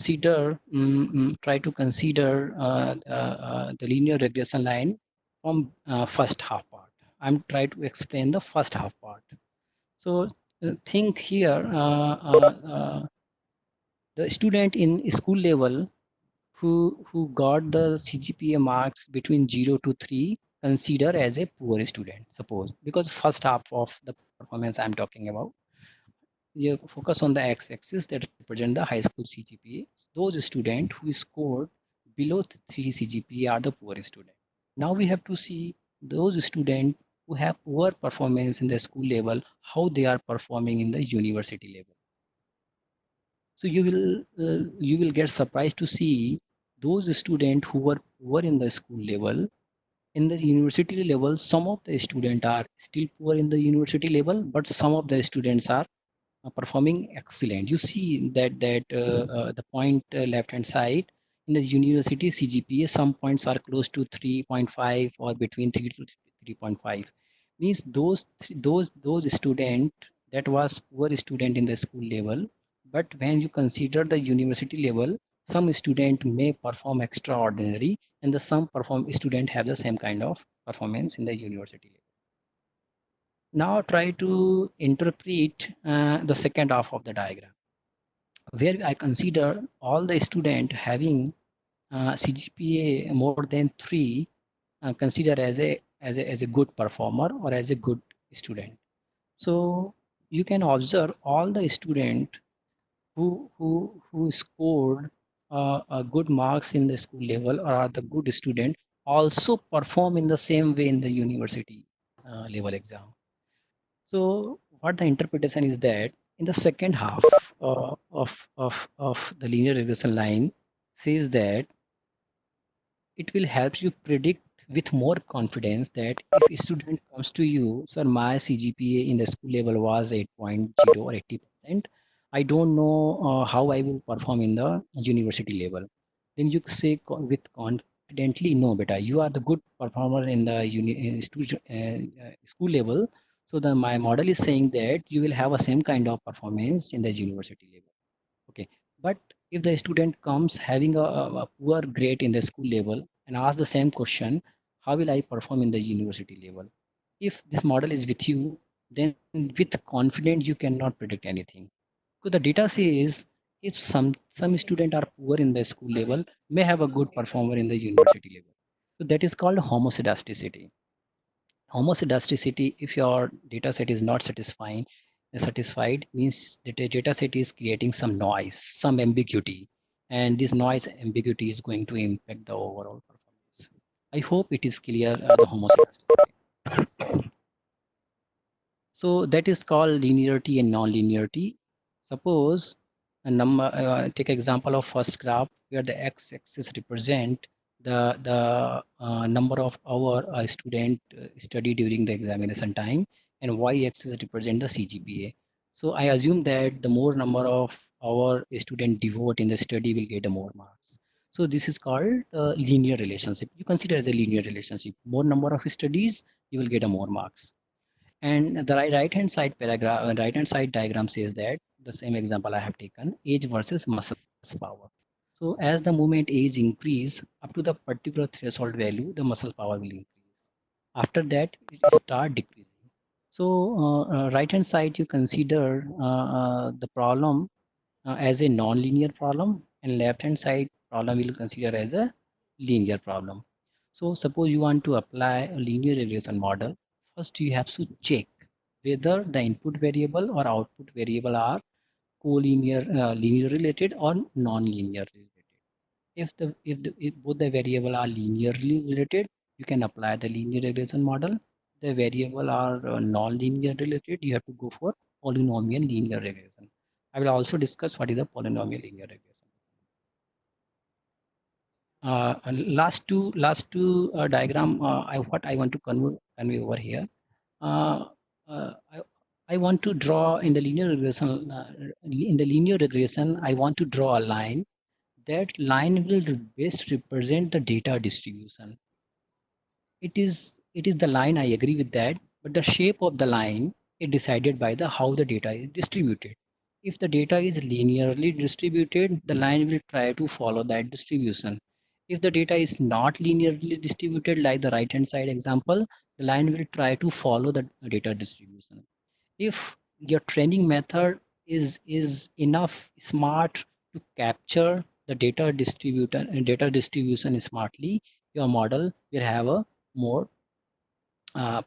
try to consider the linear regression line from first half part. I'm trying to explain the first half part. So think here, the student in school level who got the CGPA marks between 0 to 3 consider as a poor student, suppose, because first half of the performance I'm talking about. You focus on the x-axis that represent the high school CGPA. Those students who scored below 3 CGPA are the poor student. Now we have to see those students who have poor performance in the school level, how they are performing in the university level. So you will get surprised to see those students who were poor in the school level, in the university level, some of the students are still poor in the university level, but some of the students are performing excellent. You see that the point left hand side in the university CGPA, some points are close to 3.5 or between 3 to 3.5. Means those student that was poor student in the school level, but when you consider the university level, some student may perform extraordinary, and the some perform student have the same kind of performance in the university level. Now try to interpret the second half of the diagram, where I consider all the student having CGPA more than 3 consider as a good performer or as a good student. So you can observe all the student who scored good marks in the school level or are the good student also perform in the same way in the university level exam. So what the interpretation is that in the second half of the linear regression line says that it will help you predict with more confidence that if a student comes to you, sir, my CGPA in the school level was 8.0 or 80%. I don't know how I will perform in the university level. Then you say with confidently, no, beta, you are the good performer in the school level. So the my model is saying that you will have a same kind of performance in the university level. Okay, but if the student comes having a poor grade in the school level and ask the same question, how will I perform in the university level? If this model is with you, then with confidence you cannot predict anything. So the data says if some student are poor in the school level, may have a good performer in the university level. So that is called homoscedasticity. Homoscedasticity, if your data set is not satisfied, means that the data set is creating some noise, some ambiguity, and this noise ambiguity is going to impact the overall performance. I hope it is clear, the homoscedasticity. So that is called linearity and non-linearity. Suppose a number, take example of first graph where the x-axis represent the number of hour a student study during the examination time, and y-axis represent the CGPA. So I assume that the more number of hour a student devote in the study will get a more marks. So this is called linear relationship. You consider as a linear relationship. More number of studies, you will get a more marks. And the right hand side paragraph, right hand side diagram says that the same example I have taken, age versus muscle power. So as the movement age increase up to the particular threshold value, the muscle power will increase. After that, it start decreasing. So right hand side, you consider the problem as a non-linear problem, and left hand side problem will consider as a linear problem. So suppose you want to apply a linear regression model. First you have to check whether the input variable or output variable are collinear, linear related or non-linear related. If both the variable are linearly related, you can apply the linear regression model. The variable are non-linear related, you have to go for polynomial linear regression. I will also discuss what is the polynomial linear regression. Last two diagram, what I want to convey over here. Uh, I, I want to draw in the linear regression. In the linear regression, I want to draw a line. That line will best represent the data distribution. It is the line, I agree with that, but the shape of the line is decided by the how the data is distributed. If the data is linearly distributed, the line will try to follow that distribution. If the data is not linearly distributed, like the right hand side example, the line will try to follow the data distribution. If your training method is enough smart to capture the data distribution smartly, your model will have a more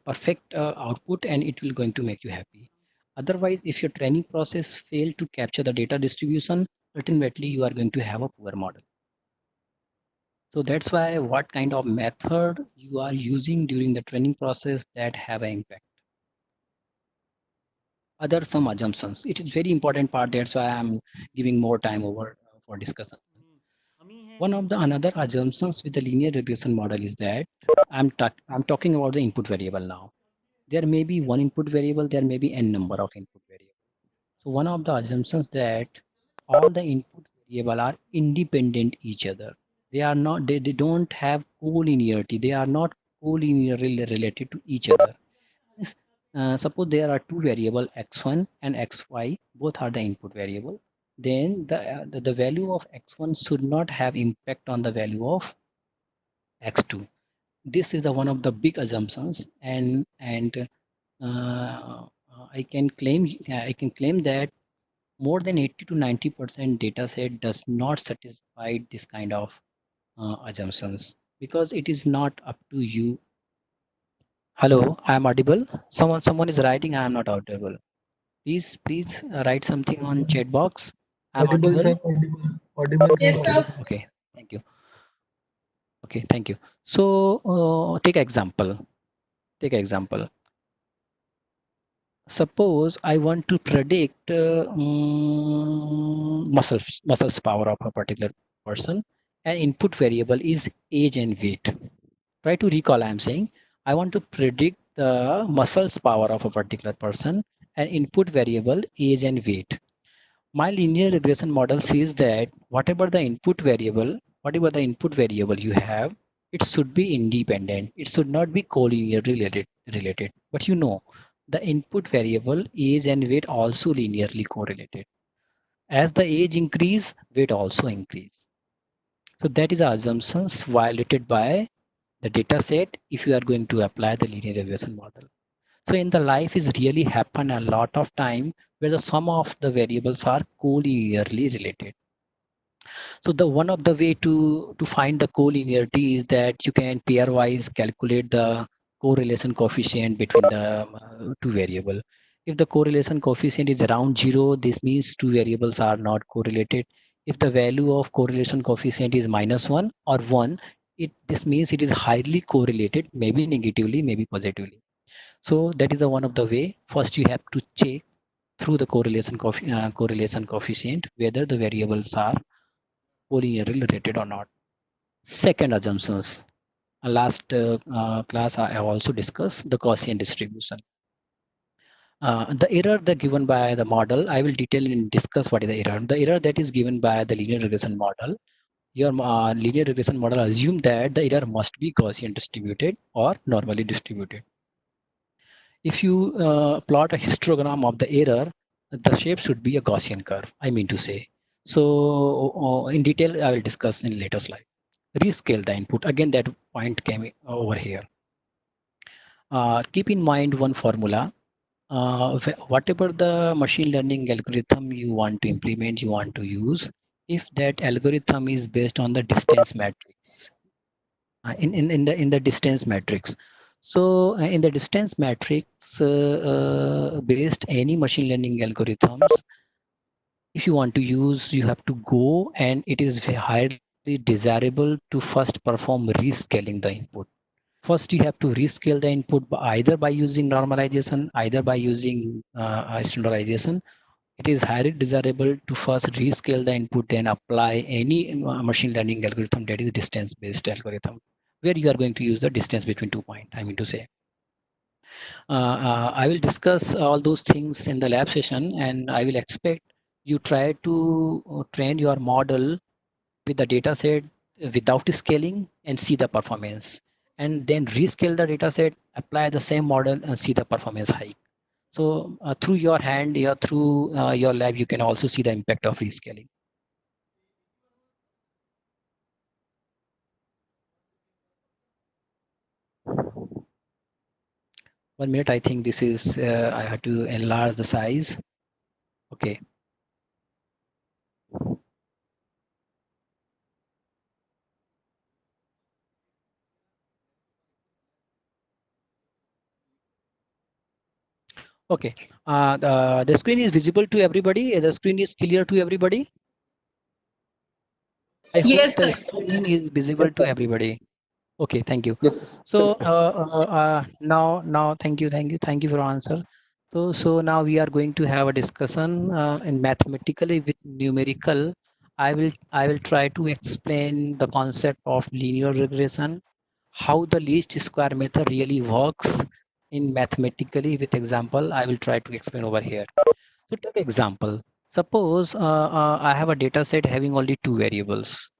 perfect output, and it will going to make you happy. Otherwise, if your training process fail to capture the data distribution, ultimately you are going to have a poor model. So that's why what kind of method you are using during the training process that have an impact. Other some assumptions. It is very important part. That's why I'm giving more time over for discussion. One of the another assumptions with the linear regression model is that I'm talking about the input variable now. There may be one input variable, there may be n number of input variables. So one of the assumptions that all the input variable are independent each other. They are not, they don't have collinearity. They are not collinearly related to each other. Yes, suppose there are two variable x1 and xy, both are the input variable. Then the value of x1 should not have impact on the value of x2. This is the one of the big assumptions, and I can claim that more than 80 to 90% data set does not satisfy this kind of assumptions, because it is not up to you. Hello, I am audible. Someone is writing I am not audible. Please write something on chat box. I am Audible, audible. sir. Audible. Audible, sir. Okay, Audible. okay, thank you. Okay, thank you. So take example. Take example. Suppose I want to predict muscles power of a particular person, and input variable is age and weight. Try to recall. I am saying I want to predict the muscles power of a particular person, and input variable age and weight. My linear regression model says that whatever the input variable you have, it should be independent. It should not be collinear related. But you know, the input variable age and weight also linearly correlated. As the age increase, weight also increase. So that is the assumptions violated by the data set if you are going to apply the linear regression model. So in the life is really happen a lot of time where the sum of the variables are collinearly related. So the one of the way to find the collinearity is that you can pairwise calculate the correlation coefficient between the two variable. If the correlation coefficient is around 0, this means two variables are not correlated. If the value of correlation coefficient is -1 or 1, this means it is highly correlated, maybe negatively, maybe positively. So that is the one of the way. First, you have to check through the correlation coefficient whether the variables are collinearly related or not. Second assumptions. Last class I have also discussed the Gaussian distribution. The error that given by the model, I will detail and discuss what is the error. The error that is given by the linear regression model. Your linear regression model assume that the error must be Gaussian distributed or normally distributed. If you plot a histogram of the error, the shape should be a Gaussian curve, I mean to say. So in detail, I will discuss in later slide. Rescale the input. Again, that point came over here. Keep in mind one formula. Whatever the machine learning algorithm you want to implement, you want to use, if that algorithm is based on the distance matrix, in the distance matrix. So in the distance matrix based any machine learning algorithms, if you want to use, you have to go, and it is highly desirable to first perform rescaling the input. First you have to rescale the input either by using normalization, either by using standardization. It is highly desirable to first rescale the input, then apply any machine learning algorithm that is distance based algorithm, where you are going to use the distance between 2 points, I mean to say. I will discuss all those things in the lab session, and I will expect you try to train your model with the data set without scaling and see the performance, and then rescale the data set, apply the same model and see the performance hike. So through your hand, through your lab, you can also see the impact of rescaling. 1 minute. I think this is, I have to enlarge the size. Okay. Okay. The screen is visible to everybody. The screen is clear to everybody. I hope Yes, the sir. screen is visible to everybody. Okay, thank you. Yes, So sir. now, thank you for answer. So now we are going to have a discussion in mathematically with numerical. I will try to explain the concept of linear regression, how the least square method really works in mathematically with example. I will try to explain over here. So take example. Suppose I have a data set having only two variables.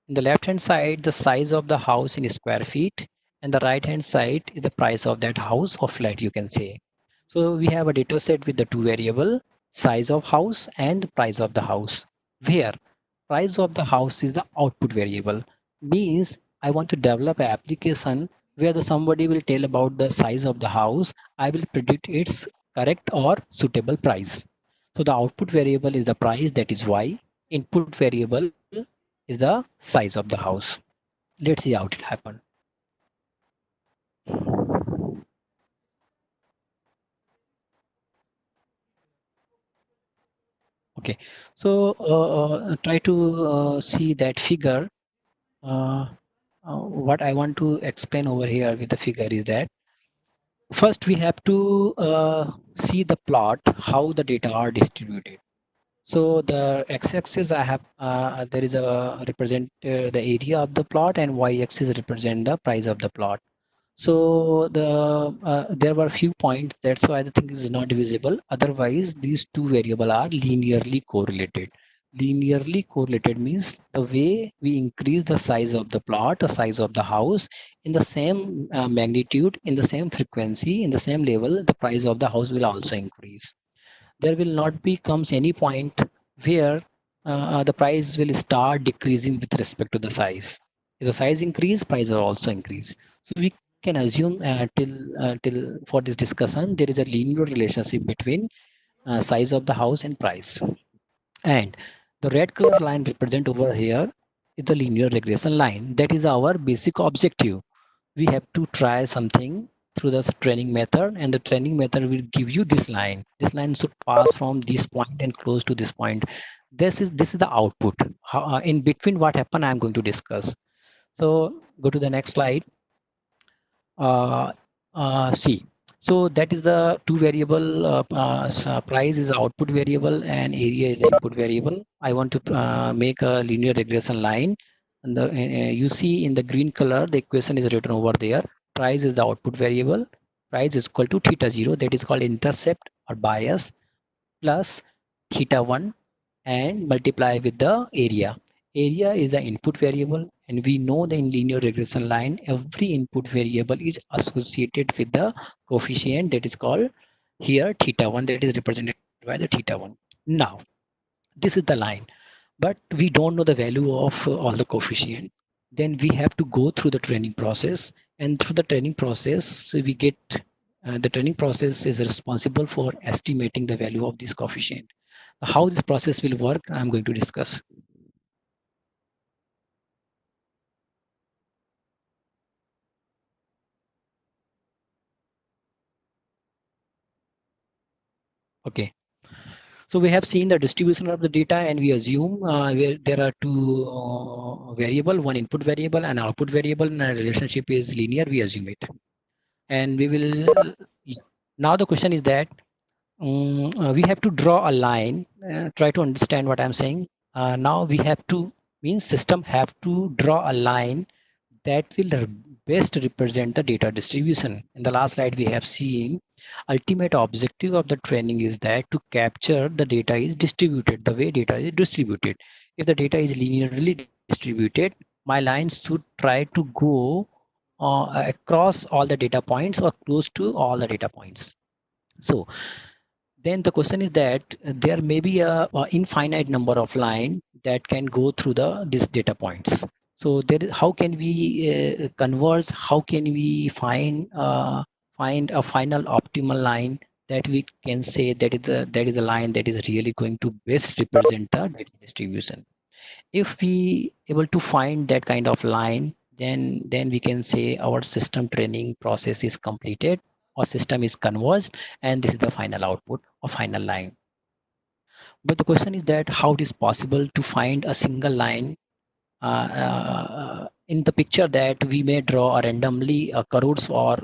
In the left hand side, the size of the house in square feet, and the right hand side is the price of that house or flat, you can say. So we have a data set with the two variable, size of house and price of the house, where price of the house is the output variable. Means I want to develop an application where the somebody will tell about the size of the house. I will predict its correct or suitable price. So the output variable is the price, that is y. Input variable is the size of the house. Let's see how it will happen. Okay, so try to see that figure. Uh, what I want to explain over here with the figure is that first we have to see the plot, how the data are distributed. So the x-axis I have, there is a represent the area of the plot, and y-axis represent the price of the plot. So there were few points, that's why the thing is not visible. Otherwise, these two variable are linearly correlated. Linearly correlated means the way we increase the size of the plot, the size of the house, in the same magnitude, in the same frequency, in the same level, the price of the house will also increase. There will not be comes any point where the price will start decreasing with respect to the size. If the size increase, price will also increase. So we can assume till for this discussion there is a linear relationship between size of the house and price. And the red color line represent over here is the linear regression line. That is our basic objective. We have to try something through the training method, and the training method will give you this line. This line should pass from this point and close to this point. This is the output. In between what happened, I'm going to discuss. So go to the next slide. uh, C. So that is the two variable, price is the output variable and area is the input variable. I want to make a linear regression line. And you see in the green color, the equation is written over there. Price is the output variable. Price is equal to theta 0, that is called intercept or bias, plus theta 1 and multiply with the area. Area is the input variable, and we know that in linear regression line, every input variable is associated with the coefficient that is called here theta 1, that is represented by the theta 1. Now, this is the line, but we don't know the value of all the coefficient. Then we have to go through the training process, and through the training process, we get the training process is responsible for estimating the value of this coefficient. How this process will work, I'm going to discuss. Okay, so we have seen the distribution of the data, and we assume where there are two variable, one input variable and output variable, and a relationship is linear. We assume it, and we will. Now the question is that we have to draw a line. Try to understand what I'm saying. Now we have to means system have to draw a line that will best represent the data distribution. In the last slide, we have seen ultimate objective of the training is that to capture the data is distributed, the way data is distributed. If the data is linearly distributed, my lines should try to go across all the data points or close to all the data points. So then the question is that there may be a infinite number of line that can go through these data points. So there is, how can we converge? How can we find a final optimal line that we can say that is a line that is really going to best represent the data distribution? If we able to find that kind of line, then we can say our system training process is completed, our system is converged, and this is the final output or final line. But the question is that how it is possible to find a single line in the picture that we may draw randomly crores or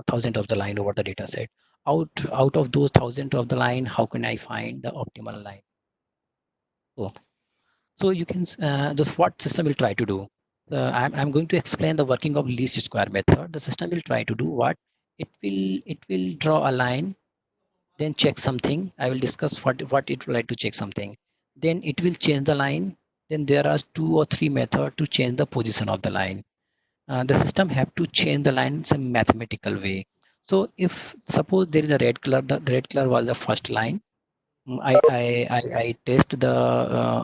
thousands of the line over the data set. Out of those thousands of the line, how can I find the optimal line? So So you can, this what system will try to do. I'm going to explain the working of least square method. The system will try to do what? It will draw a line, then check something. I will discuss what it will like to check something. Then it will change the line. Then there are two or three methods to change the position of the line. The system have to change the line in some mathematical way. So if suppose there is a red color, the red color was the first line. I test the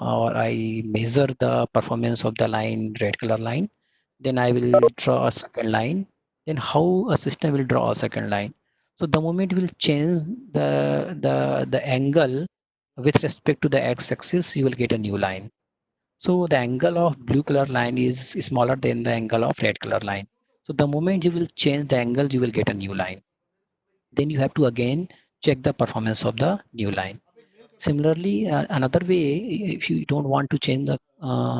or I measure the performance of the line, red color line. Then I will draw a second line. Then how a system will draw a second line. So the moment will change the angle with respect to the x-axis, you will get a new line. So the angle of blue color line is smaller than the angle of red color line. So the moment you will change the angle, you will get a new line. Then you have to again check the performance of the new line. Similarly, another way, if you don't want to change the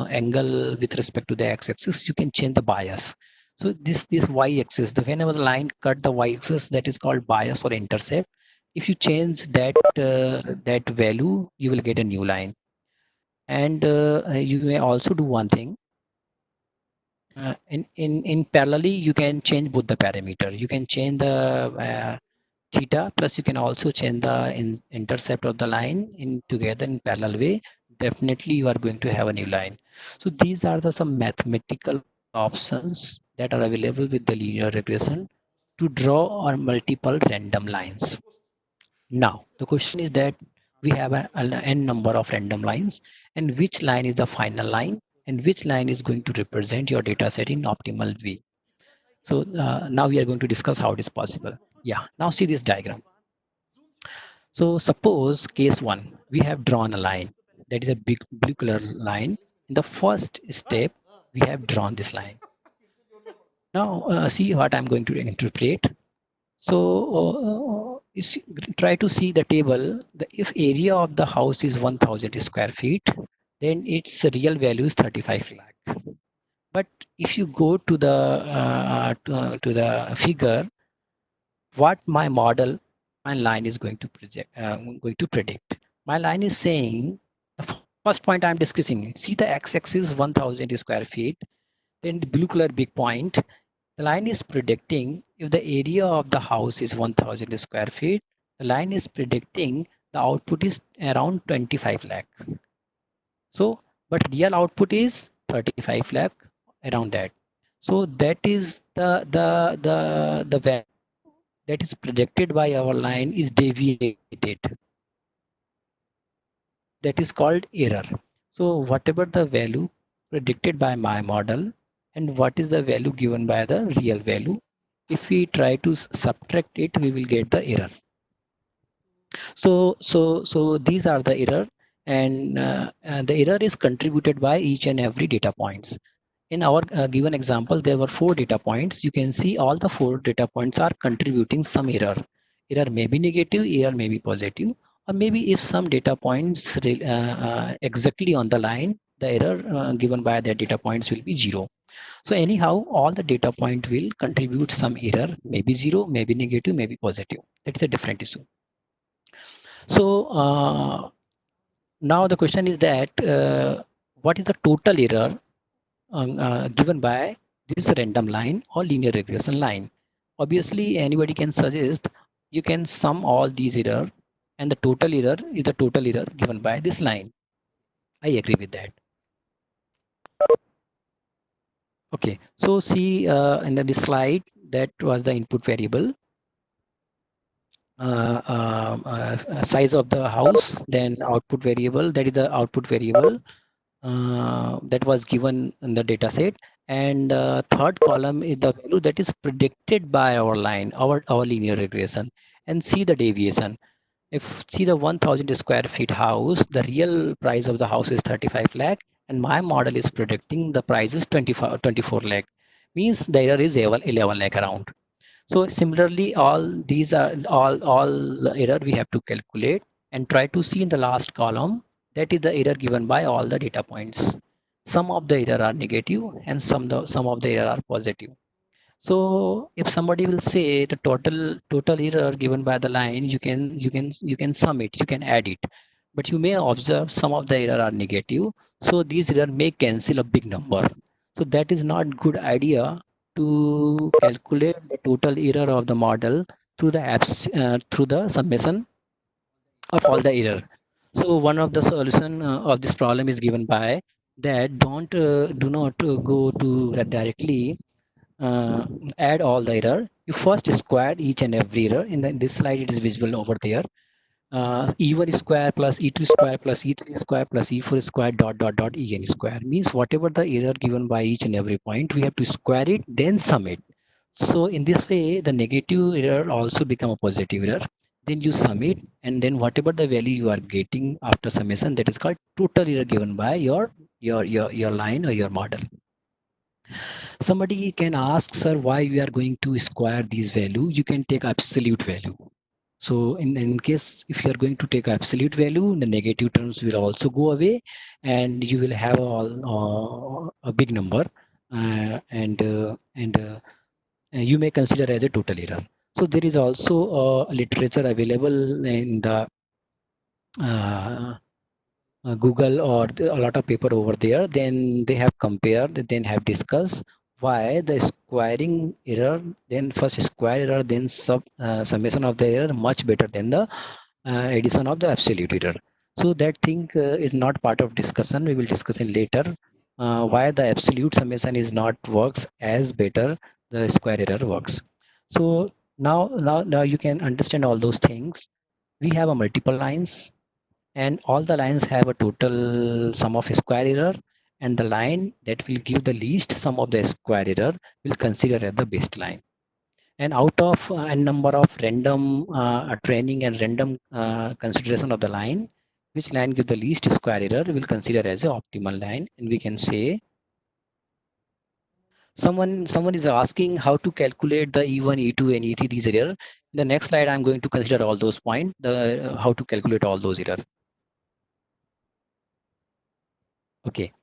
angle with respect to the x-axis, you can change the bias. So this y-axis, the whenever the line cut the y-axis, that is called bias or intercept. If you change that value, you will get a new line. And you may also do one thing. In parallelly, you can change both the parameter. You can change the theta, plus you can also change the intercept of the line in together in parallel way. Definitely you are going to have a new line. So these are the some mathematical options that are available with the linear regression to draw on multiple random lines. Now the question is that we have an n number of random lines, and which line is the final line and which line is going to represent your data set in optimal way. So now we are going to discuss how it is possible. Yeah, now see this diagram. So suppose case one, we have drawn a line that is a big blue color line. In the first step, we have drawn this line. Now see what I'm going to interpret. So try to see the table. If area of the house is 1000 square feet, then its real value is 35 lakh. But if you go to the figure, what my model, my line is going to going to predict. My line is saying the first point I'm discussing. See the x-axis 1000 square feet. Then the blue color big point. The line is predicting if the area of the house is 1000 square feet. The line is predicting the output is around 25 lakh. So, but real output is 35 lakh, around that. So that is the value that is predicted by our line is deviated. That is called error. So whatever the value predicted by my model and what is the value given by the real value, if we try to subtract it, we will get the error. So these are the error, and the error is contributed by each and every data points. In our given example, there were 4 data points. You can see all the 4 data points are contributing some error. Error may be negative, error may be positive, or maybe if some data points exactly on the line, the error given by the data points will be 0. So anyhow, all the data point will contribute some error, maybe 0, maybe negative, maybe positive. That's a different issue. So now the question is that what is the total error given by this random line or linear regression line? Obviously, anybody can suggest you can sum all these error, and the total error is the total error given by this line. I agree with that. Okay, so see in this slide, that was the input variable. size of the house, then output variable, that is the output variable that was given in the data set. And third column is the value that is predicted by our line, our linear regression, and see the deviation. If see the 1000 square feet house, the real price of the house is 35 lakh, and my model is predicting the price is 24 lakh. Means the error is 11 lakh around. So similarly, all these are all error we have to calculate and try to see in the last column, that is the error given by all the data points. Some of the error are negative and some of the error are positive. So if somebody will say the total error given by the line, you can sum it, you can add it, but you may observe some of the error are negative. So these error may cancel a big number. So that is not good idea to calculate the total error of the model through the summation of all the error. So one of the solution of this problem is given by that don't do not go to that directly uh, add all the error. You first square each and every error. In this slide, it is visible over there. E1 square plus E2 square plus E3 square plus E4 square dot dot dot En square means whatever the error given by each and every point, we have to square it, then sum it. So in this way, the negative error also become a positive error. Then you sum it, and then whatever the value you are getting after summation, that is called total error given by your line or your model. Somebody can ask, sir, why we are going to square these value? You can take absolute value. So in case if you are going to take absolute value, the negative terms will also go away, and you will have a big number, and you may consider as a total error. So there is also literature available in the uh, Google or a lot of paper over there. Then they have compared, then have discussed why the squaring error, then first square error, then summation of the error much better than the addition of the absolute error. So that thing is not part of discussion. We will discuss in later why the absolute summation is not works as better the square error works. So now you can understand all those things. We have a multiple lines, and all the lines have a total sum of square error, and the line that will give the least sum of the square error will consider as the best line. And out of a number of random training and random consideration of the line, which line give the least square error will consider as a optimal line. And we can say someone is asking how to calculate the E1, E2, and E3 these error. In the next slide, I'm going to consider all those points, the how to calculate all those error. Okay.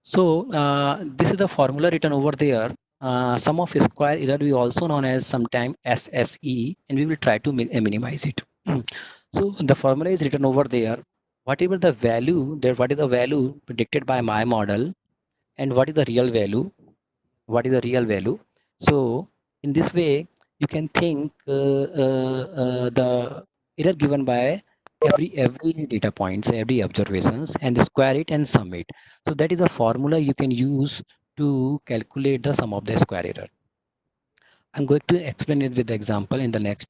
So this is the formula written over there. Sum of square error we also known as sometime SSE, and we will try to minimize it. So the formula is written over there. Whatever the value there, what is the value predicted by my model, and what is the real value? What is the real value? So in this way, you can think the error given by every data points, every observations, and square it and sum it. So that is a formula you can use to calculate the sum of the square error. I'm going to explain it with the example in the next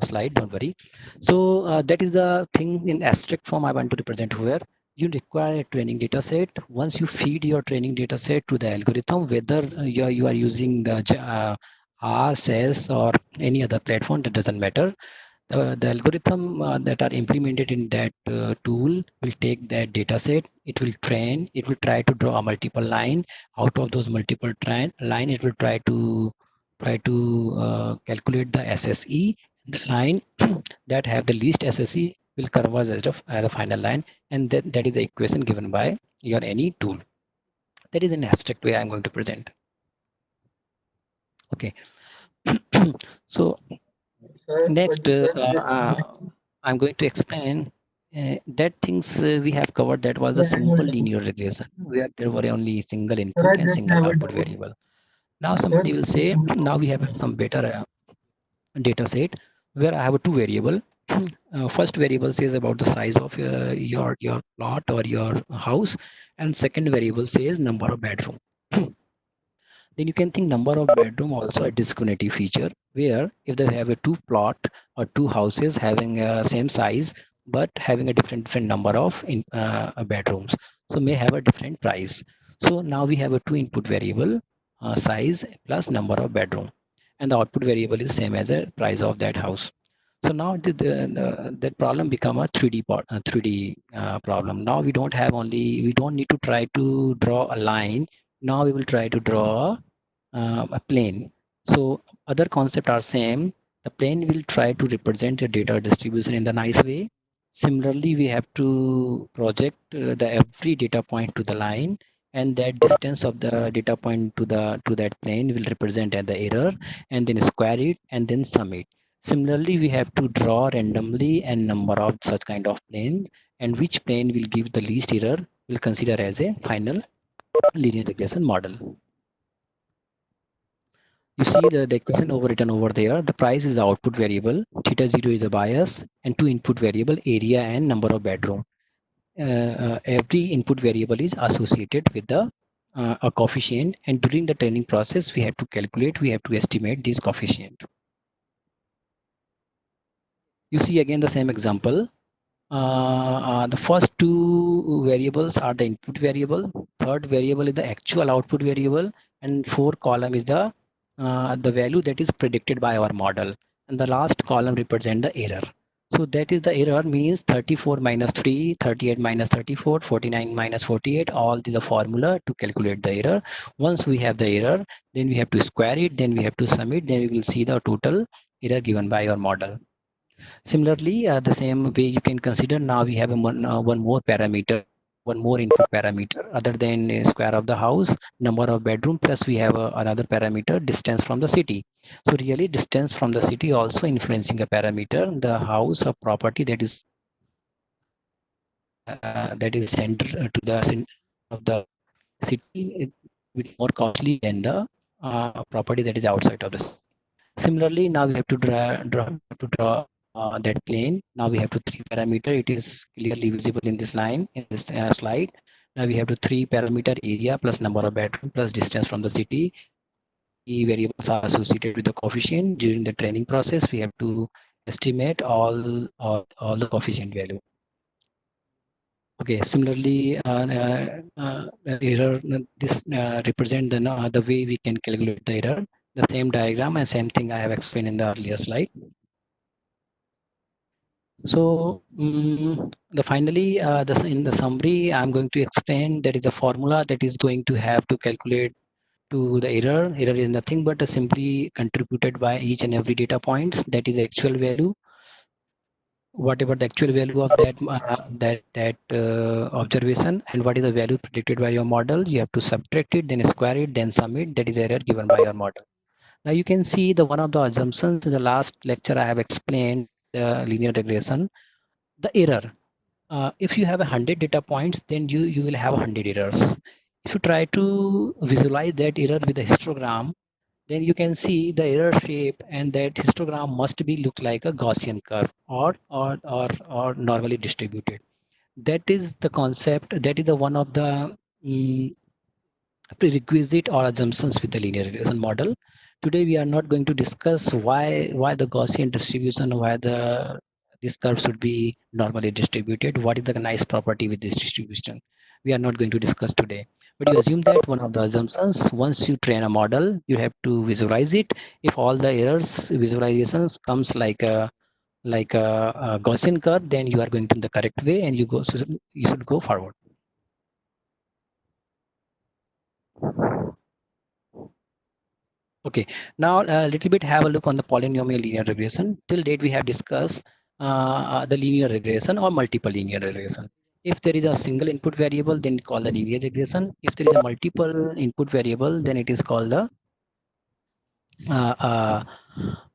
slide, don't worry. So that is the thing in abstract form I want to represent here. You require a training data set. Once you feed your training data set to the algorithm, whether you are using the R, SAS or any other platform, that doesn't matter. The algorithm that are implemented in that tool will take that data set, it will train, it will try to draw a multiple line. Out of those multiple line, it will try to calculate the SSE. The line that have the least SSE will converge as the final line, and that is the equation given by your any tool. That is an abstract way I'm going to present. Okay. So next, I'm going to explain that things we have covered. That was a simple linear regression where there were only single Sir, input I and just single have a output doubt. variable. Now Sir, somebody will say, now we have some better data set where I have a two variable. First variable says about the size of your plot or your house, and second variable says number of bedroom. Then you can think number of bedroom also a discriminative feature, where if they have a two plot or two houses having same size but having a different number of bedrooms, so may have a different price. So now we have a two input variable, size plus number of bedroom, and the output variable is same as a price of that house. So now that problem become a 3D 3D problem. Now we don't need to try to draw a line. Now we will try to draw a plane. So other concepts are same. The plane will try to represent the data distribution in the nice way. Similarly, we have to project the every data point to the line, and that distance of the data point to that plane will represent as the error, and then square it and then sum it. Similarly, we have to draw randomly a number of such kind of planes, and which plane will give the least error will consider as a final linear regression model. You see the equation overwritten over there. The price is the output variable, theta 0 is a bias, and two input variable, area and number of bedroom. Every input variable is associated with a coefficient, and during the training process, we have to calculate, we have to estimate this coefficient. You see again the same example. The first two variables are the input variable, third variable is the actual output variable, and fourth column is the value that is predicted by our model, and the last column represent the error. So that is the error means 34 minus 3, 38 minus 34, 49 minus 48, all is the formula to calculate the error. Once we have the error, then we have to square it, then we have to sum it, then we will see the total error given by our model. Similarly, the same way you can consider, now we have one more parameter, one more input parameter other than square of the house, number of bedroom, plus we have another parameter, distance from the city. So really distance from the city also influencing a parameter. The house or property that is center to the center of the city, it will be more costly than the property that is outside of the city. Similarly, now we have to draw that plane. Now we have to three parameter. It is clearly visible in this line in this slide. Now we have to three parameter, area plus number of bedroom plus distance from the city. Three variables are associated with the coefficient. During the training process, we have to estimate all the coefficient value. Okay. Similarly, error. This represent the way we can calculate the error. The same diagram and same thing I have explained in the earlier slide. So the finally, in the summary, I'm going to explain that is a formula that is going to have to calculate to the error. Error is nothing but a simply contributed by each and every data points. That is the actual value. Whatever the actual value of that observation, and what is the value predicted by your model, you have to subtract it, then square it, then sum it. That is error given by your model. Now you can see the one of the assumptions in the last lecture I have explained the linear regression. The error. If you have 100 data points, then you will have 100 errors. If you try to visualize that error with a histogram, then you can see the error shape, and that histogram must be look like a Gaussian curve, or normally distributed. That is the concept. That is the one of the mm, prerequisite or assumptions with the linear regression model. Today we are not going to discuss why the Gaussian distribution, why the this curve should be normally distributed, what is the nice property with this distribution. We are not going to discuss today. But you assume that one of the assumptions, once you train a model, you have to visualize it. If all the errors visualizations comes like a Gaussian curve, then you are going to the correct way, and you should go forward. Okay, now a little bit have a look on the polynomial linear regression. Till date, we have discussed the linear regression or multiple linear regression. If there is a single input variable, then call the linear regression. If there is a multiple input variable, then it is called the uh, uh,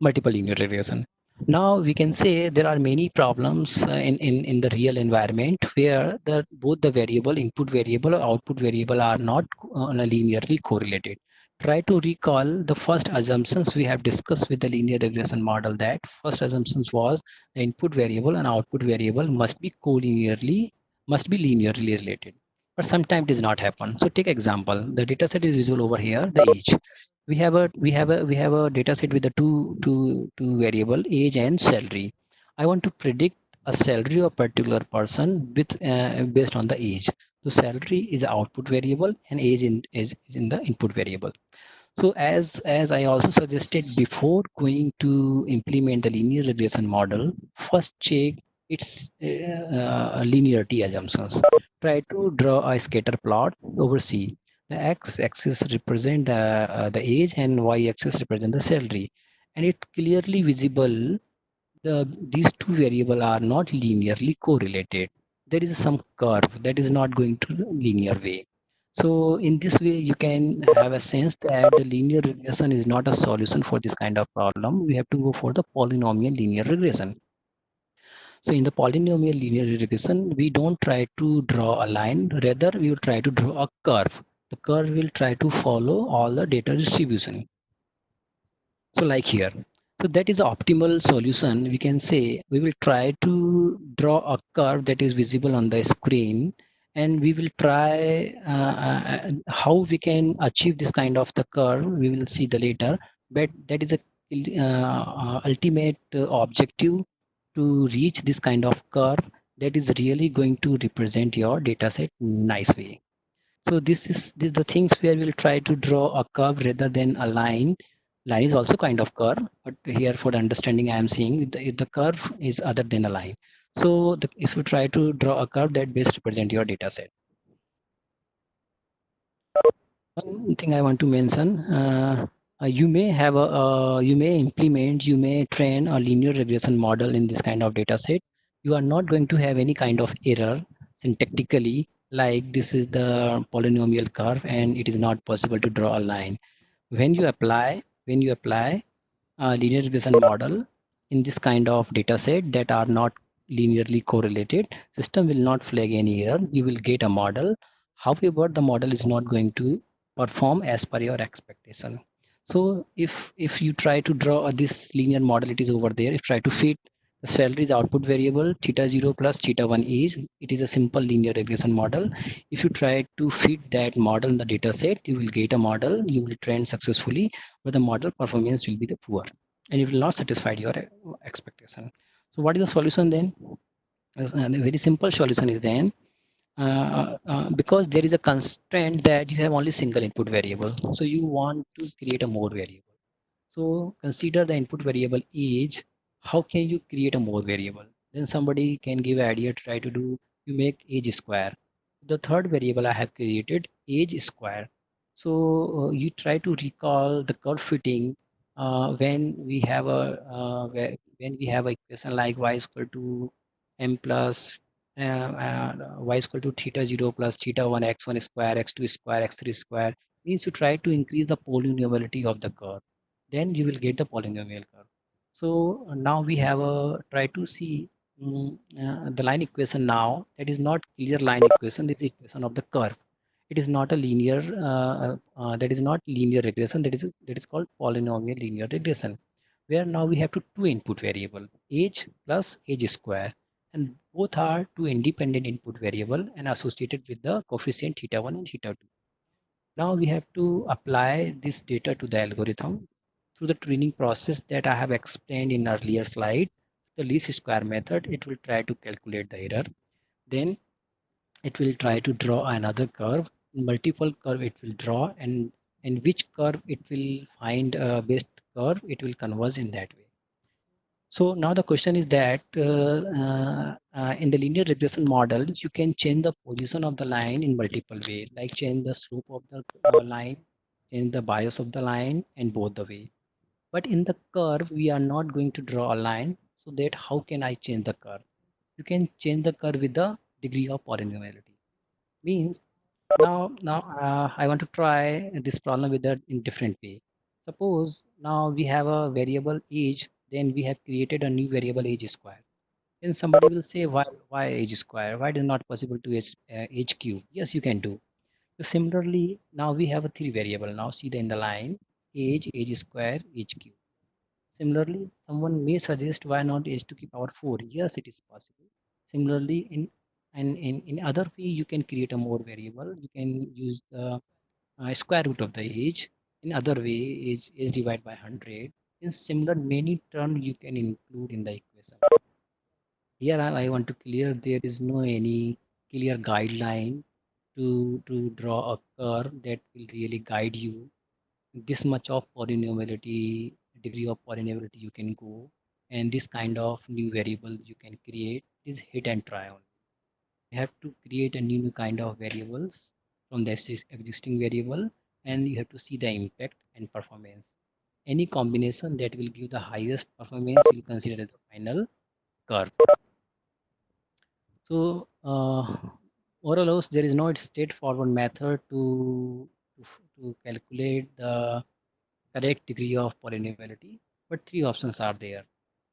multiple linear regression. Now we can say there are many problems in the real environment where both the variable, input variable or output variable are not linearly correlated. Try to recall the first assumptions we have discussed with the linear regression model. That first assumptions was the input variable and output variable must be linearly related. but sometimes it does not happen. So take example, the data set is visible over here, the age. We have a data set with the two variable, age and salary. I want to predict a salary of a particular person with based on the age. So salary is the output variable and age is in the input variable. So as I also suggested before going to implement the linear regression model, first check its linearity assumptions. Try to draw a scatter plot over C. The x-axis represent the age and y-axis represent the salary, and it clearly visible these two variables are not linearly correlated. There is some curve that is not going to linear way. So in this way, you can have a sense that the linear regression is not a solution for this kind of problem. We have to go for the polynomial linear regression. So in the polynomial linear regression, we don't try to draw a line, rather we will try to draw a curve. The curve will try to follow all the data distribution. So like here, so that is the optimal solution. We can say we will try to draw a curve that is visible on the screen, and we will try how we can achieve this kind of the curve. We will see the later, but that is a ultimate objective to reach this kind of curve that is really going to represent your data set nice way. So this the things where we'll try to draw a curve rather than a line. Line is also kind of curve, but here for the understanding I am seeing the curve is other than a line. So if you try to draw a curve that best represent your data set. One thing I want to mention, you may have a, you may train a linear regression model in this kind of data set. You are not going to have any kind of error syntactically, like this is the polynomial curve and it is not possible to draw a line. When you apply linear regression model in this kind of data set that are not linearly correlated, system will not flag any error. You will get a model. However, the model is not going to perform as per your expectation. So if you try to draw this linear model, it is over there. If try to fit the salary is output variable, theta 0 plus theta 1 is, it is a simple linear regression model. If you try to fit that model in the data set, you will get a model, you will train successfully, but the model performance will be the poor and it will not satisfy your expectation. So what is the solution then? The very simple solution is then because there is a constraint that you have only single input variable, so you want to create a more variable. So consider the input variable age. How can you create a more variable? Then somebody can give idea, try to do, you make age square. The third variable I have created age square. So you try to recall the curve fitting when we have a when we have a equation like y is equal to m plus y is equal to theta 0 plus theta 1 x1 square x2 square x3 square, means you try to increase the polynomiality of the curve, then you will get the polynomial curve. So now we have a try to see the line equation now. That is not clear line equation. This is equation of the curve. It is not a linear. That is not linear regression. That is called polynomial linear regression, where now we have two input variable, age plus age square, and both are two independent input variable and associated with the coefficient theta 1 and theta 2. Now we have to apply this data to the algorithm through the training process that I have explained in earlier slide. The least square method, it will try to calculate the error. Then it will try to draw another curve, multiple curve it will draw, and in which curve it will find best curve, it will converge in that way. So now the question is that in the linear regression model, you can change the position of the line in multiple way, like change the slope of the line, change the bias of the line, and both the way. But in the curve, we are not going to draw a line, so that how can I change the curve? You can change the curve with the degree of polynomiality. Means now I want to try this problem with a in different way. Suppose now we have a variable age, then we have created a new variable age square. Then somebody will say, why age square? Why is it not possible to age cube? Yes, you can do. So similarly, now we have a three variable. Now see the in the line age square, age cube. Similarly, someone may suggest why not age to the power 4? Yes, it is possible. Similarly, in And in other way, you can create a more variable. You can use the square root of the age. In other way, is divided by 100. In similar many terms you can include in the equation. Here I want to clear there is no any clear guideline to draw a curve that will really guide you. This much of polynomiality, degree of polynomiality you can go, and this kind of new variable you can create is hit and try only. You have to create a new kind of variables from the existing variable, and you have to see the impact and performance. Any combination that will give the highest performance you consider as the final curve. So overall, there is no straightforward method to calculate the correct degree of polynomiality, but three options are there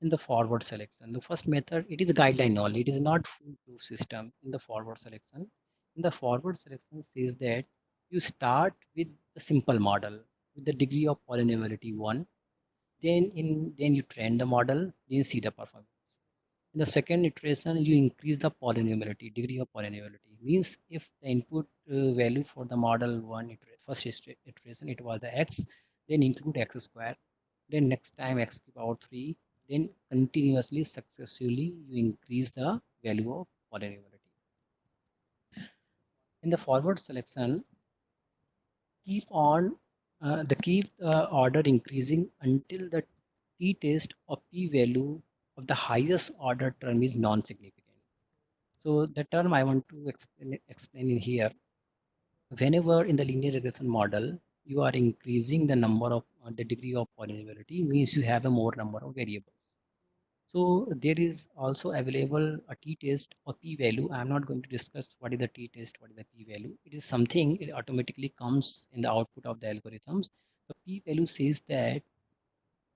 in the forward selection. The first method, it is a guideline only. It is not foolproof system in the forward selection. In the forward selection says that you start with the simple model with the degree of polynomiality 1, then you train the model, then see the performance. In the second iteration, you increase the polynomiality, degree of polynomiality. Means if the input value for the model first iteration, it was the x, then include x square. Then next time x to the power 3, then continuously, successively, you increase the value of polynomiality. In the forward selection, keep on the keep order increasing until the t-test or p-value of the highest order term is non-significant. So the term I want to explain in here, whenever in the linear regression model, you are increasing the number of the degree of polynomiality means you have a more number of variables. So there is also available a t-test or p-value. I'm not going to discuss what is the t-test, what is the p-value. It is something it automatically comes in the output of the algorithms. The p-value says that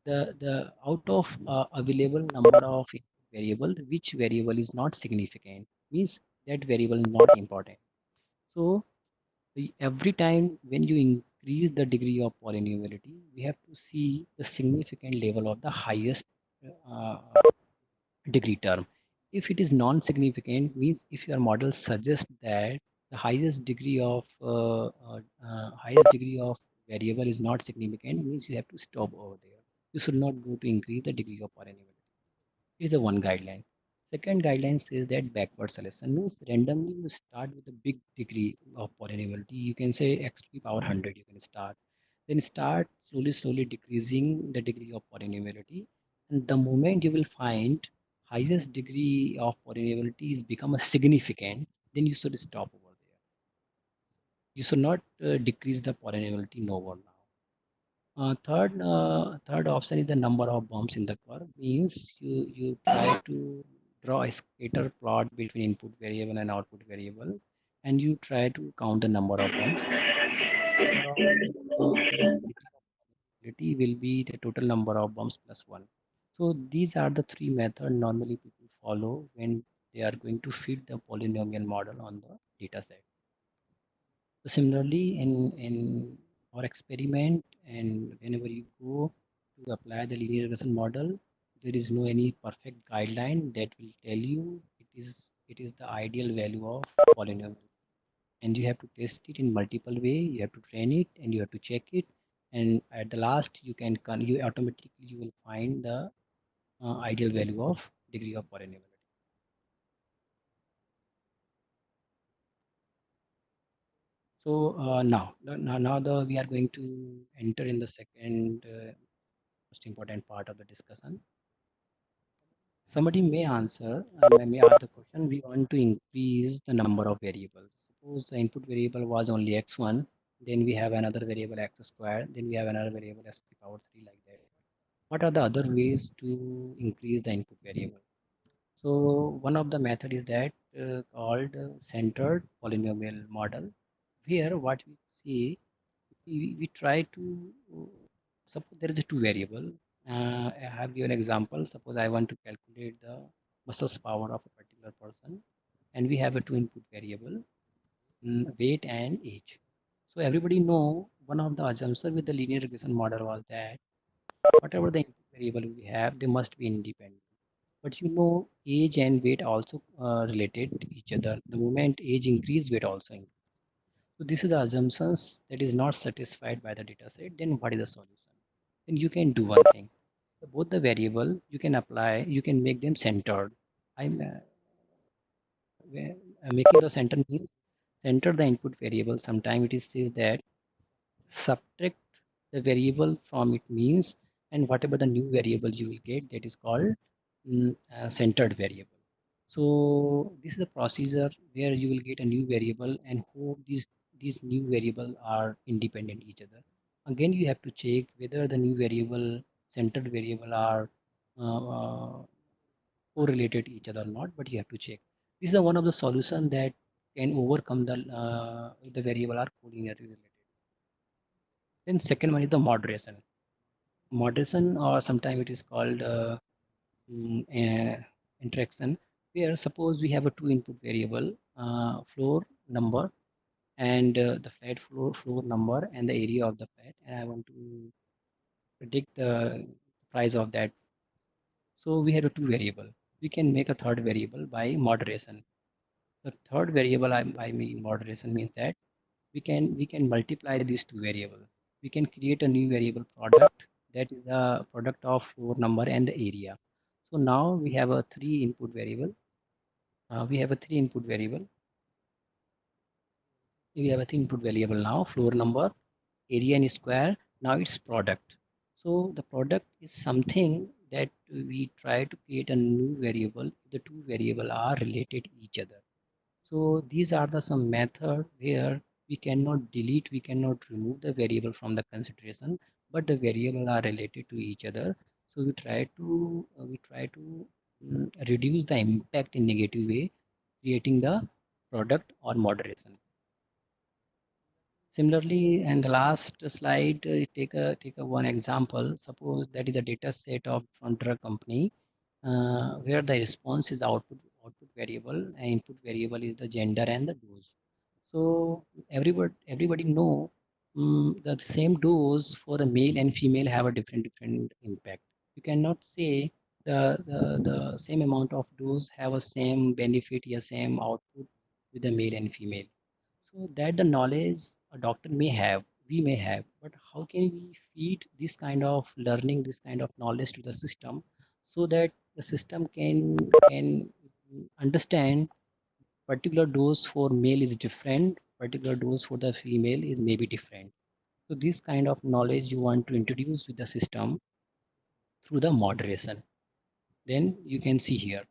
the out of available number of variable, which variable is not significant means that variable is not important. So every time when you increase the degree of polynomiality, we have to see the significant level of the highest uh, degree term. If it is non-significant, means if your model suggests that the highest degree of variable is not significant, means you have to stop over there. You should not go to increase the degree of polynomiality. This is the one guideline. Second guideline says that backward selection means randomly you start with a big degree of polynomiality. You can say x to the power 100. You can start, then start slowly decreasing the degree of polynomiality, and the moment you will find highest degree of polynomiality is become a significant, then you should stop over there. You should not decrease the polynomiality no more now. Third option is the number of bumps in the curve. Means you try to draw a scatter plot between input variable and output variable, and you try to count the number of bumps. Number of probability will be the total number of bumps plus one. So these are the three methods normally people follow when they are going to fit the polynomial model on the data set. So similarly, in our experiment and whenever you go to apply the linear regression model, there is no any perfect guideline that will tell you it is the ideal value of polynomial. And you have to test it in multiple way. You have to train it and you have to check it. And at the last, you automatically you will find the ideal value of degree of polynomiality. So now we are going to enter in the second most important part of the discussion. Somebody may answer, may ask the question, we want to increase the number of variables. Suppose the input variable was only x1, then we have another variable x squared, then we have another variable x to the power 3 like that. What are the other ways to increase the input variable? So one of the method is that called centered polynomial model. Here what we see, we try to suppose there is a two variable. I have given example. Suppose I want to calculate the muscles power of a particular person, and we have a two input variable, weight and age. So everybody know one of the assumptions with the linear regression model was that whatever the input variable we have, they must be independent. But you know, age and weight also related to each other. The moment age increase, weight also increase. So this is the assumptions that is not satisfied by the data set. Then what is the solution? Then you can do one thing. Both the variable you can apply, you can make them centered. I'm making the center means center the input variable. Sometimes it is says that subtract the variable from it means, and whatever the new variable you will get, that is called centered variable. So this is the procedure where you will get a new variable and hope these new variable are independent each other. Again, you have to check whether the new variable centered variable are correlated each other or not, but you have to check. This is one of the solution that can overcome the variable are collinearly related. Then second one is the moderation. Moderation, or sometimes it is called interaction, where suppose we have a two input variable, floor number and the flat floor number and the area of the flat, and I want to predict the price of that. So we have a two variable. We can make a third variable by moderation. The third variable I mean moderation means that we can multiply these two variables. We can create a new variable product, that is the product of floor number and the area. So now we have a three input variable. We have a three input variable. We have a three input variable now: floor number, area and square. Now it's product. So the product is something that we try to create a new variable. The two variable are related to each other. So these are the some method where we cannot delete, we cannot remove the variable from the consideration, but the variable are related to each other. So we try to reduce the impact in negative way, creating the product or moderation. Similarly, in the last slide, take a one example. Suppose that is a data set of from drug company, where the response is output variable and input variable is the gender and the dose. So everybody know the same dose for the male and female have a different impact. You cannot say the same amount of dose have a same benefit, a same output with the male and female. So that the knowledge a doctor may have, we may have, but how can we feed this kind of learning, this kind of knowledge to the system, so that the system can understand particular dose for male is different, particular dose for the female is maybe different. So this kind of knowledge you want to introduce with the system through the moderation. Then you can see here.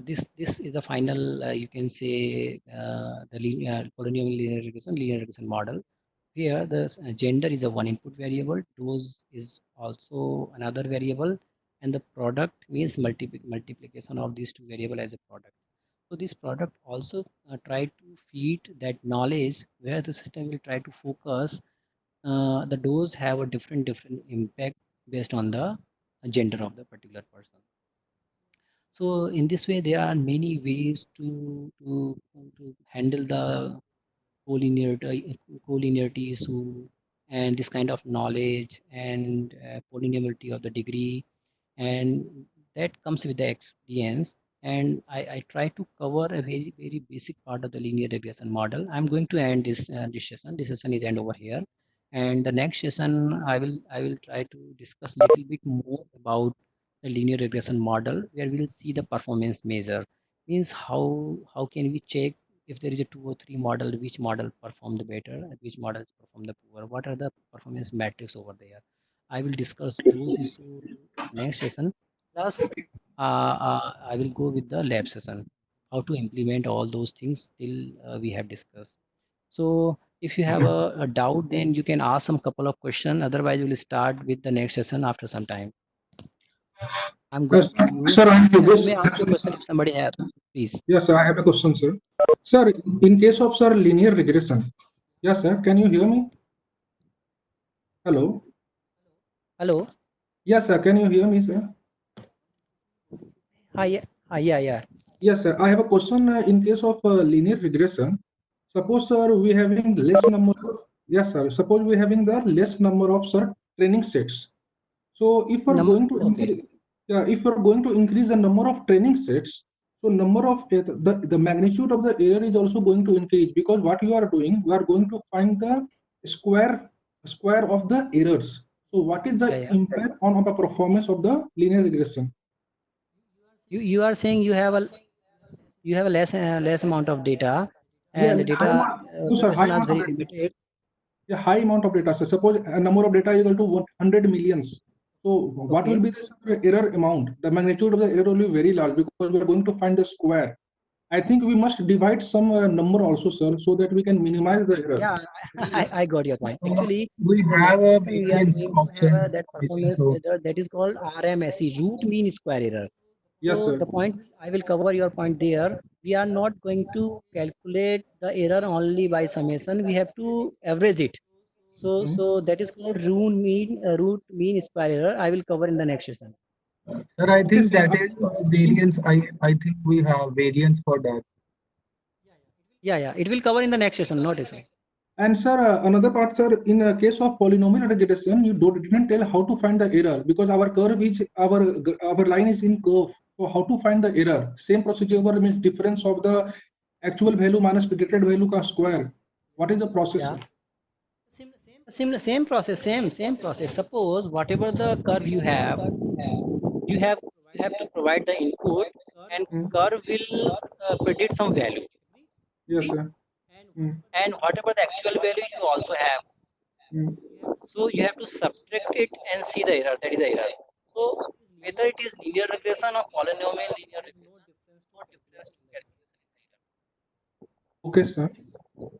This is the final, you can say, the linear regression model. Here, the gender is a one input variable, dose is also another variable, and the product means multiplication of these two variable as a product. So this product also try to feed that knowledge where the system will try to focus the dose have a different impact based on the gender of the particular person. So in this way, there are many ways to handle the collinearity issue and this kind of knowledge and polynomiality of the degree, and that comes with the experience. And I try to cover a very basic part of the linear regression model. I'm going to end this session. This session is end over here, and the next session I will try to discuss little bit more about the linear regression model, where we'll see the performance measure. Means how can we check if there is a two or three model, which model performed better and which models perform the poor, what are the performance metrics over there. I will discuss those issues next session. Plus, I will go with the lab session, how to implement all those things till we have discussed. So if you have a doubt, then you can ask some couple of questions. Otherwise, we'll start with the next session after some time. I'm going Yes, to, sir, I have you this. may ask your question if somebody has, please. Yes, sir, I have a question, sir. Sir, in case of sir linear regression, yes, sir, can you hear me? Hello. Hello. Yes, sir, can you hear me, sir? Hi. Yeah. Yeah. Yes, sir. I have a question. In case of linear regression, suppose, sir, we having less number. Yes, sir. Suppose we having the less number of sir training sets. So if we're going to Okay. increase, Yeah, if you're going to increase the number of training sets, so number of the magnitude of the error is also going to increase, because what you are doing, we are going to find the square of the errors. So what is Yeah, the yeah. impact on the performance of the linear regression? You are saying you have a less amount of data, Yeah, I and the mean data no, sir, high location are amount of very data. limited. Yeah, high amount of data. So suppose a number of data is equal to 100 millions. So what will Okay. be the error amount? The magnitude of the error will be very large, because we are going to find the square. I think we must divide some number also, sir, so that we can minimize the error. Yeah, I got your point. Actually, We in the have next a session, we are variance going to have option, that I think performance so. measure that is called RMSE, root mean square error. Yes, So sir. the point I will cover your point there. We are not going to calculate the error only by summation. We have to average it. Hmm. So that is called root mean square error. I will cover in the next session. Sir, I Okay, think sir. that is variance. I think we have variance for that. Yeah, yeah. It will cover in the next session. Not issue. And sir, another part, sir, in a case of polynomial regression, you didn't tell how to find the error, because our curve is our line is in curve. So how to find the error? Same procedure means difference of the actual value minus predicted value ka square. What is the process, Yeah. sir? Same process. Same process. Suppose whatever the curve you have to provide the input, and Hmm. curve will predict some value. Yes, Agree? sir. Hmm. And whatever the actual value you also have, Hmm. so you have to subtract it and see the error. That is the error. So whether it is linear regression or polynomial linear regression, no difference to calculation in the Okay, sir. error.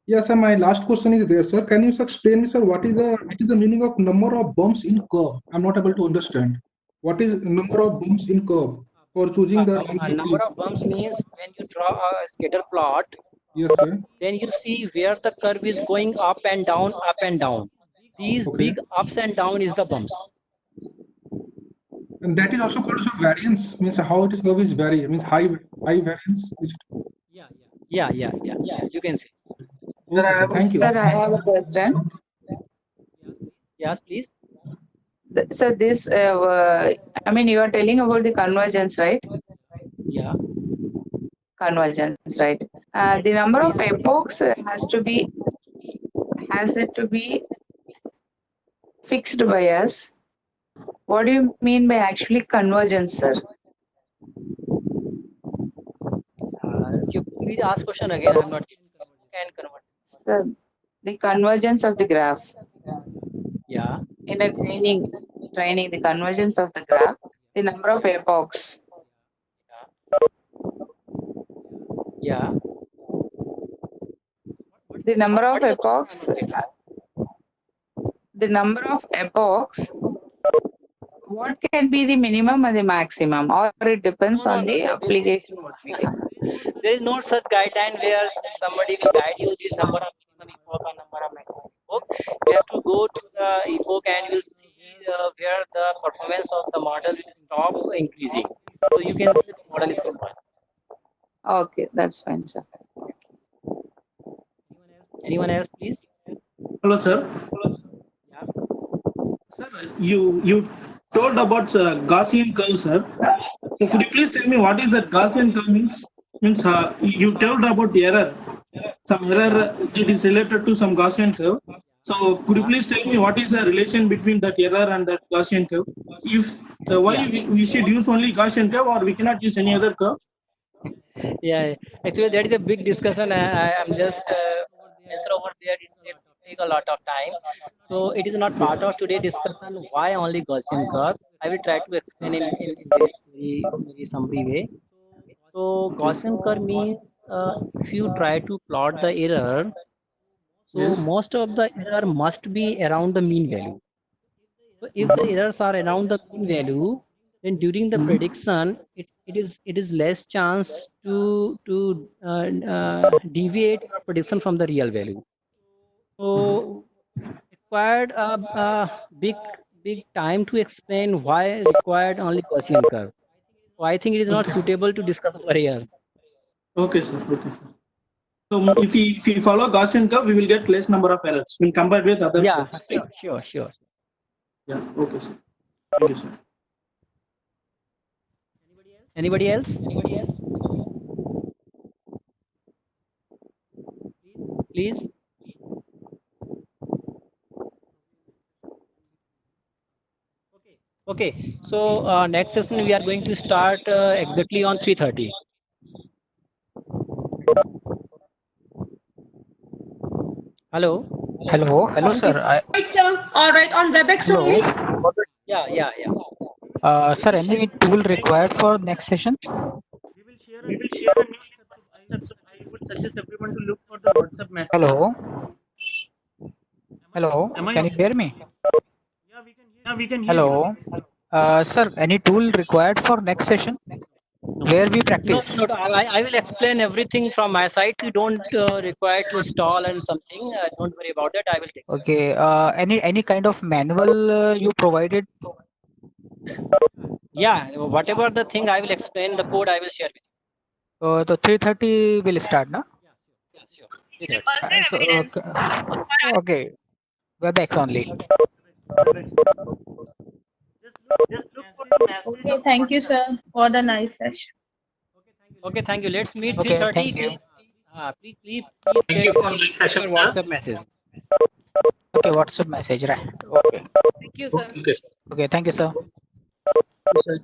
Yes, sir. My last question is there, sir. Can you explain me, sir, what is the meaning of number of bumps in curve? I'm not able to understand. What is number of bumps in curve for choosing the wrong Number technique? of bumps means when you draw a scatter plot, Yes, sir. then you see where the curve is going up and down, up and down. These Okay. big ups and down is the bumps. And that is also called as a variance, means how it is curve is vary, means high variance. Yeah. You can say. Sir, Okay, I sir. have a Thank you. Sir, I have a question. Yes, please. So I mean, you are telling about the convergence, right? Yeah, Convergence, right? The number of please. epochs has it to be fixed by us. What do you mean by actually convergence, sir? You please ask question again. I'm not getting. Who can convert? Sir, the convergence of the graph Yeah, in a training the convergence of the graph, the number of epochs, yeah. the number of What is the question? I'm epochs, not getting. the number of epochs. What can be the minimum and the maximum, or it depends on No. the application what we do? There is no such guideline where somebody will guide you this number of minimum epoch or number of maximum epoch. You have to go to the epoch and you will see where the performance of the model will stop increasing. So you can say the model is converged. Okay, that's fine, sir. Anyone else, please? Hello, sir. Yeah. Sir, you told about Gaussian curve, sir. So could Yeah. you please tell me what is that Gaussian curve means? Means you told about the error. Some Yeah. error it is related to some Gaussian curve. So could you Yeah. please tell me what is the relation between that error and that Gaussian curve? If why Yeah. we should use only Gaussian curve, or we cannot use any other curve? Yeah. Actually, that is a big discussion. I am just answer over there. It take a lot of time. So it is not part of today's discussion. Why only Gaussian curve? I will try to explain in very summary way. So Gaussian curve means if you try to plot the error, so Yes. most of the error must be around the mean value. So if the errors are around the mean value, then during the Hmm. prediction, it is less chance to deviate your prediction from the real value. So required a big time to explain why required only Gaussian curve. So I think it is not Okay, sir. suitable to discuss over here. Okay, sir. Okay, sir. So if we follow Gaussian curve, we will get less number of errors when compared with other Yeah, curves, right? sure. Yeah. Okay, sir. Thank you, sir. Anybody else? Please. Okay, so next session we are going to start exactly on 3:30. Hello. Hello, sir. Right, sir. All right, on WebEx Hello. only. Yeah. Sir, any tool required for next session? We will share a new WhatsApp. So I would suggest everyone to look for the WhatsApp message. Hello. Am I Hello. am I Can you hear me? Yeah, we can hear you. Hello. Sir, any tool required for next session where we practice? No, I will explain everything from my side. You don't require to install and something. Don't worry about that. I will take. Okay. Any kind of manual you provided? Yeah, whatever the thing I will explain, the code I will share with The 3:30 will start, no? you. Yeah, sure. 3:30. So, okay. WebEx only. Just look for the message Okay, on thank you, WhatsApp. sir, for the nice session. Okay, thank you. Let's meet Okay. 3:30. Thank you. Please check your WhatsApp message. Okay. WhatsApp message, right? Okay. Thank you, sir. Okay. Thank you, sir. Yes, sir.